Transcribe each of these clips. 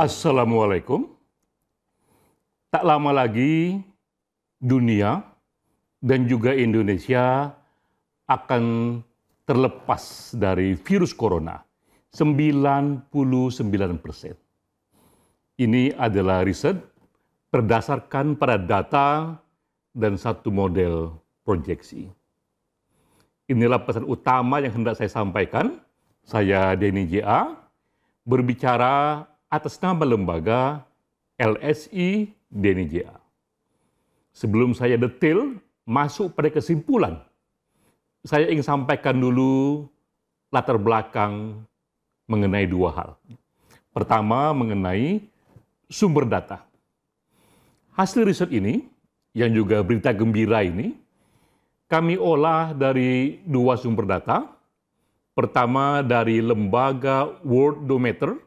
Assalamualaikum. Tak lama lagi dunia dan juga Indonesia akan terlepas dari virus corona 99%. Ini adalah riset berdasarkan pada data dan satu model proyeksi. Inilah pesan utama yang hendak saya sampaikan. Saya Denny J.A. berbicara atas nama lembaga LSI Denny J.A. Sebelum saya detail masuk pada kesimpulan, saya ingin sampaikan dulu latar belakang mengenai dua hal. Pertama, mengenai sumber data. Hasil riset ini, yang juga berita gembira ini, kami olah dari dua sumber data. Pertama, dari lembaga Worldometer.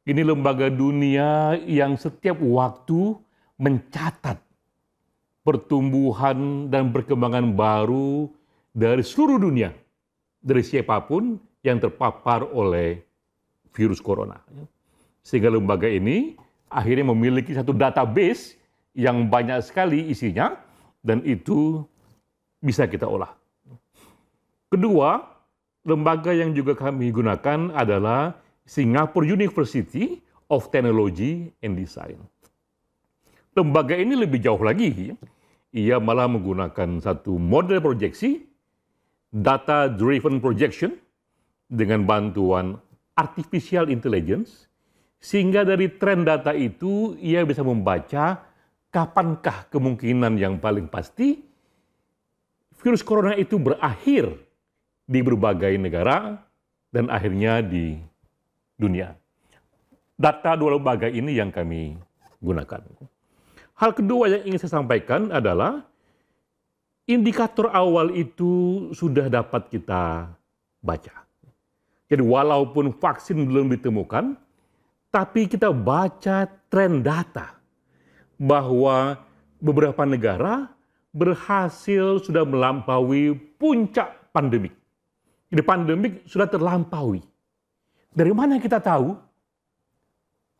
Ini lembaga dunia yang setiap waktu mencatat pertumbuhan dan perkembangan baru dari seluruh dunia, dari siapapun yang terpapar oleh virus corona. Sehingga lembaga ini akhirnya memiliki satu database yang banyak sekali isinya, dan itu bisa kita olah. Kedua, lembaga yang juga kami gunakan adalah Singapore University of Technology and Design. Lembaga ini lebih jauh lagi. Ia malah menggunakan satu model proyeksi, data-driven projection, dengan bantuan artificial intelligence, sehingga dari tren data itu ia bisa membaca kapankah kemungkinan yang paling pasti virus corona itu berakhir di berbagai negara dan akhirnya di dunia. Data dua lembaga ini yang kami gunakan. Hal kedua yang ingin saya sampaikan adalah indikator awal itu sudah dapat kita baca. Jadi walaupun vaksin belum ditemukan, tapi kita baca tren data bahwa beberapa negara berhasil sudah melampaui puncak pandemik. Jadi pandemik sudah terlampaui. Dari mana kita tahu?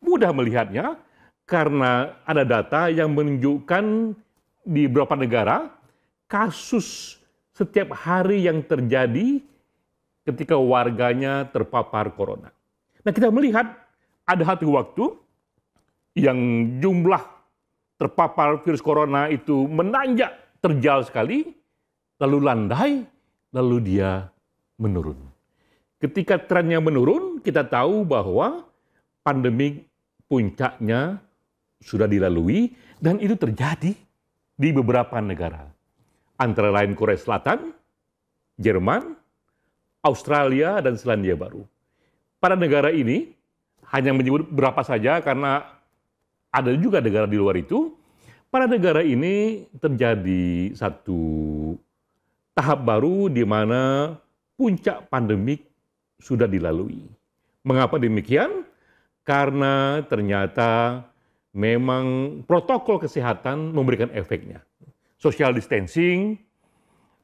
Mudah melihatnya karena ada data yang menunjukkan di beberapa negara kasus setiap hari yang terjadi ketika warganya terpapar corona. Nah, kita melihat ada satu waktu yang jumlah terpapar virus corona itu menanjak terjal sekali, lalu landai, lalu dia menurun. Ketika trennya menurun, kita tahu bahwa pandemi puncaknya sudah dilalui dan itu terjadi di beberapa negara. Antara lain Korea Selatan, Jerman, Australia, dan Selandia Baru. Pada negara ini, hanya menyebut berapa saja karena ada juga negara di luar itu. Pada negara ini terjadi satu tahap baru di mana puncak pandemik sudah dilalui. Mengapa demikian? Karena ternyata memang protokol kesehatan memberikan efeknya. Social distancing,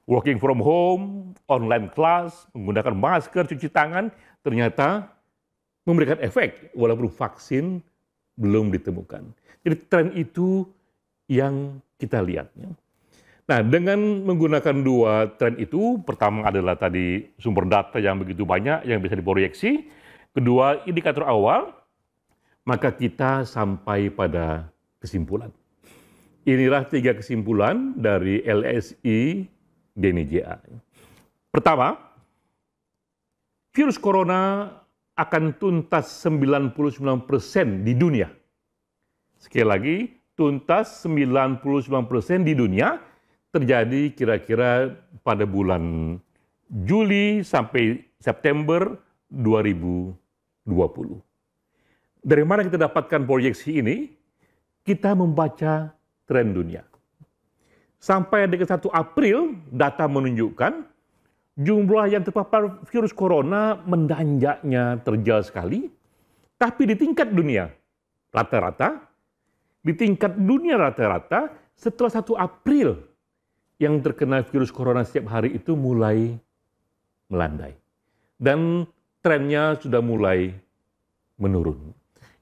working from home, online class, menggunakan masker, cuci tangan, ternyata memberikan efek walaupun vaksin belum ditemukan. Jadi tren itu yang kita lihat. Nah, dengan menggunakan dua tren itu, pertama adalah tadi sumber data yang begitu banyak yang bisa diproyeksi, kedua indikator awal, maka kita sampai pada kesimpulan. Inilah 3 kesimpulan dari LSI Denny J.A. Pertama, virus corona akan tuntas 99% di dunia. Sekali lagi, tuntas 99% di dunia terjadi kira-kira pada bulan Juli sampai September 2020. Dari mana kita dapatkan proyeksi ini? Kita membaca tren dunia. Sampai dengan 1 April, data menunjukkan jumlah yang terpapar virus corona menanjaknya terjal sekali. Tapi di tingkat dunia, rata-rata, setelah 1 April, yang terkena virus corona setiap hari itu mulai melandai. Dan trennya sudah mulai menurun.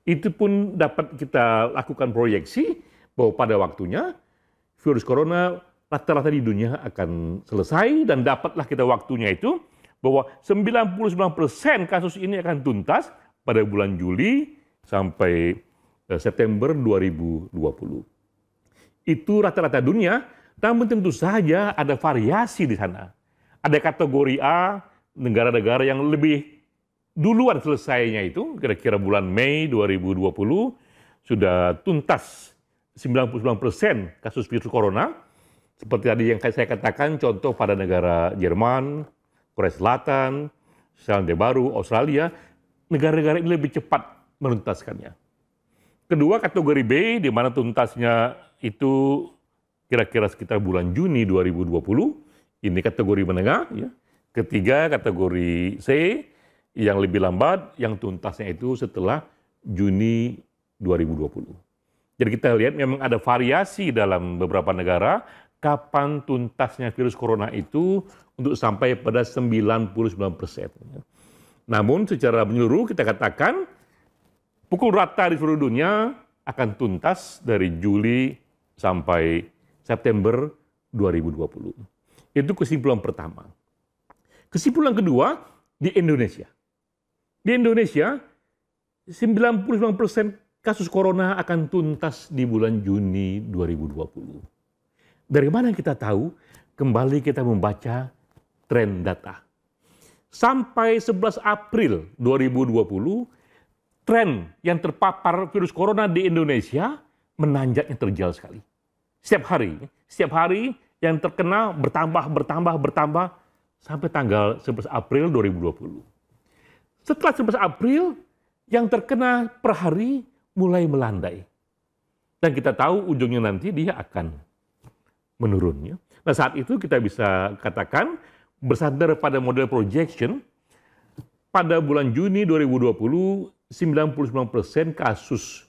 Itu pun dapat kita lakukan proyeksi bahwa pada waktunya virus corona rata-rata di dunia akan selesai, dan dapatlah kita waktunya itu bahwa 99% kasus ini akan tuntas pada bulan Juli sampai September 2020. Itu rata-rata dunia, namun tentu saja ada variasi di sana. Ada kategori A, negara-negara yang lebih duluan selesainya itu, kira-kira bulan Mei 2020, sudah tuntas 99% kasus virus corona. Seperti tadi yang saya katakan, contoh pada negara Jerman, Korea Selatan, Selandia Baru, Australia, negara-negara ini lebih cepat menuntaskannya. Kedua, kategori B, di mana tuntasnya itu kira-kira sekitar bulan Juni 2020, ini kategori menengah. Ya. Ketiga, kategori C, yang lebih lambat, yang tuntasnya itu setelah Juni 2020. Jadi kita lihat memang ada variasi dalam beberapa negara kapan tuntasnya virus corona itu untuk sampai pada 99%. Namun secara menyeluruh kita katakan pukul rata di seluruh dunia akan tuntas dari Juli sampai September 2020. Itu kesimpulan pertama. Kesimpulan kedua, di Indonesia. Di Indonesia, 99% kasus corona akan tuntas di bulan Juni 2020. Dari mana kita tahu? Kembali kita membaca tren data. Sampai 11 April 2020, tren yang terpapar virus corona di Indonesia menanjaknya terjal sekali. Setiap hari yang terkena bertambah sampai tanggal 11 April 2020. Setelah 11 April, yang terkena per hari mulai melandai. Dan kita tahu ujungnya nanti dia akan menurun. Ya. Nah saat itu kita bisa katakan, bersandar pada model projection, pada bulan Juni 2020, 99% kasus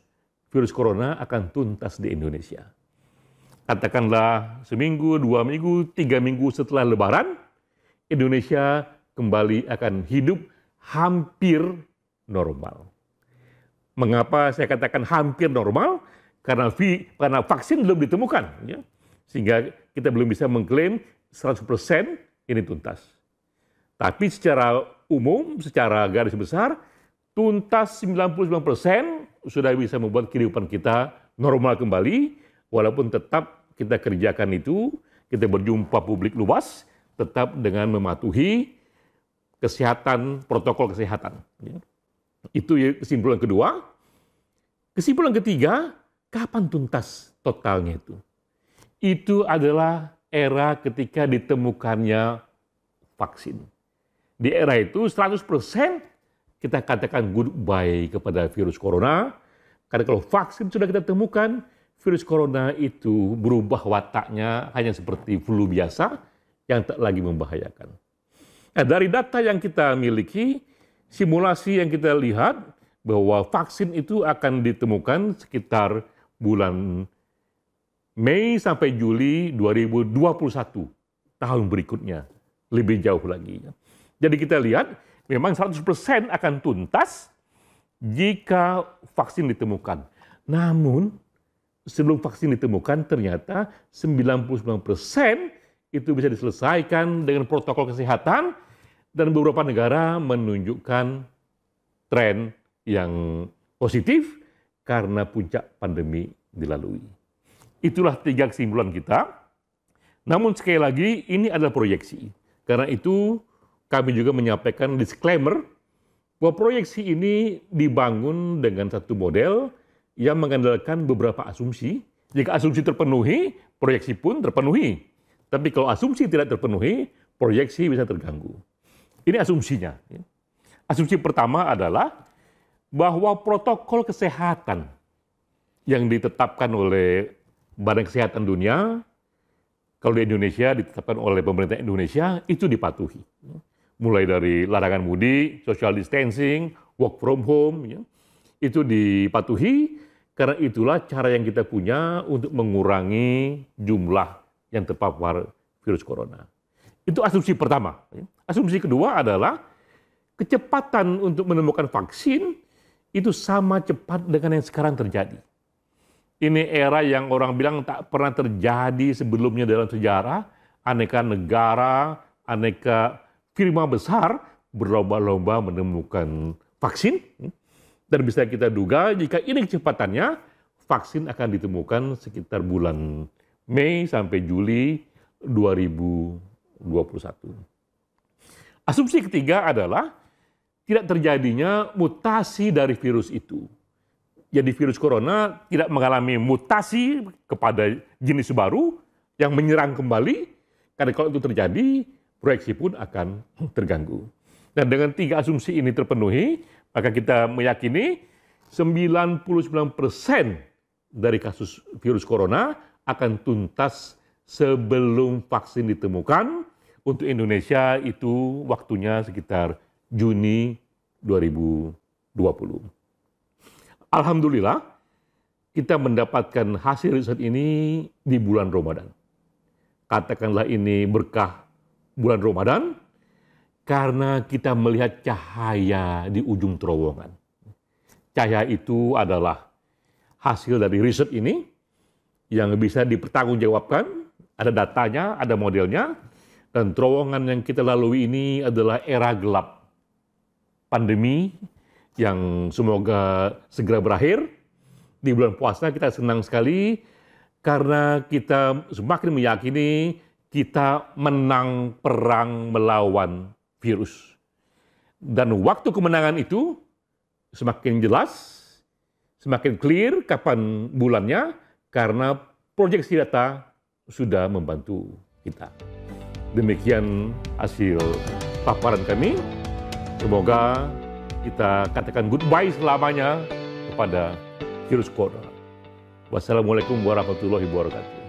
virus corona akan tuntas di Indonesia. Katakanlah seminggu, 2 minggu, 3 minggu setelah Lebaran, Indonesia kembali akan hidup hampir normal. Mengapa saya katakan hampir normal? Karena vaksin belum ditemukan. Ya. Sehingga kita belum bisa mengklaim 100% ini tuntas. Tapi secara umum, secara garis besar, tuntas 99% sudah bisa membuat kehidupan kita normal kembali, walaupun tetap kita kerjakan itu, kita berjumpa publik luas, tetap dengan mematuhi kesehatan, protokol kesehatan. Itu kesimpulan kedua. Kesimpulan ketiga, kapan tuntas totalnya itu? Itu adalah era ketika ditemukannya vaksin. Di era itu 100% kita katakan goodbye kepada virus corona, karena kalau vaksin sudah kita temukan, virus corona itu berubah wataknya hanya seperti flu biasa yang tak lagi membahayakan. Nah, dari data yang kita miliki, simulasi yang kita lihat bahwa vaksin itu akan ditemukan sekitar bulan Mei sampai Juli 2021, tahun berikutnya, lebih jauh lagi. Jadi kita lihat memang 100% akan tuntas jika vaksin ditemukan. Namun sebelum vaksin ditemukan ternyata 99% itu bisa diselesaikan dengan protokol kesehatan, dan beberapa negara menunjukkan tren yang positif karena puncak pandemi dilalui. Itulah 3 kesimpulan kita. Namun sekali lagi ini adalah proyeksi. Karena itu kami juga menyampaikan disclaimer bahwa proyeksi ini dibangun dengan satu model yang mengandalkan beberapa asumsi. Jika asumsi terpenuhi, proyeksi pun terpenuhi. Tapi kalau asumsi tidak terpenuhi, proyeksi bisa terganggu. Ini asumsinya. Asumsi pertama adalah bahwa protokol kesehatan yang ditetapkan oleh Badan Kesehatan Dunia, kalau di Indonesia ditetapkan oleh pemerintah Indonesia, itu dipatuhi. Mulai dari larangan mudik, social distancing, work from home, ya, itu dipatuhi, karena itulah cara yang kita punya untuk mengurangi jumlah yang terpapar virus corona. Itu asumsi pertama. Asumsi kedua adalah kecepatan untuk menemukan vaksin itu sama cepat dengan yang sekarang terjadi. Ini era yang orang bilang tak pernah terjadi sebelumnya dalam sejarah. Aneka negara, aneka firma besar berlomba-lomba menemukan vaksin. Dan bisa kita duga jika ini kecepatannya, vaksin akan ditemukan sekitar bulan Mei sampai Juli 2021. Asumsi ketiga adalah tidak terjadinya mutasi dari virus itu. Jadi virus corona tidak mengalami mutasi kepada jenis baru yang menyerang kembali, karena kalau itu terjadi, proyeksi pun akan terganggu. Dan dengan 3 asumsi ini terpenuhi, maka kita meyakini 99% dari kasus virus corona akan tuntas sebelum vaksin ditemukan. Untuk Indonesia itu waktunya sekitar Juni 2020. Alhamdulillah, kita mendapatkan hasil riset ini di bulan Ramadan. Katakanlah ini berkah bulan Ramadan, karena kita melihat cahaya di ujung terowongan. Cahaya itu adalah hasil dari riset ini yang bisa dipertanggungjawabkan, ada datanya, ada modelnya, dan terowongan yang kita lalui ini adalah era gelap pandemi yang semoga segera berakhir. Di bulan puasa kita senang sekali karena kita semakin meyakini kita menang perang melawan virus. Dan waktu kemenangan itu semakin jelas, semakin clear kapan bulannya, karena proyeksi data sudah membantu kita. Demikian hasil paparan kami. Semoga kita katakan goodbye selamanya kepada virus corona. Wassalamualaikum warahmatullahi wabarakatuh.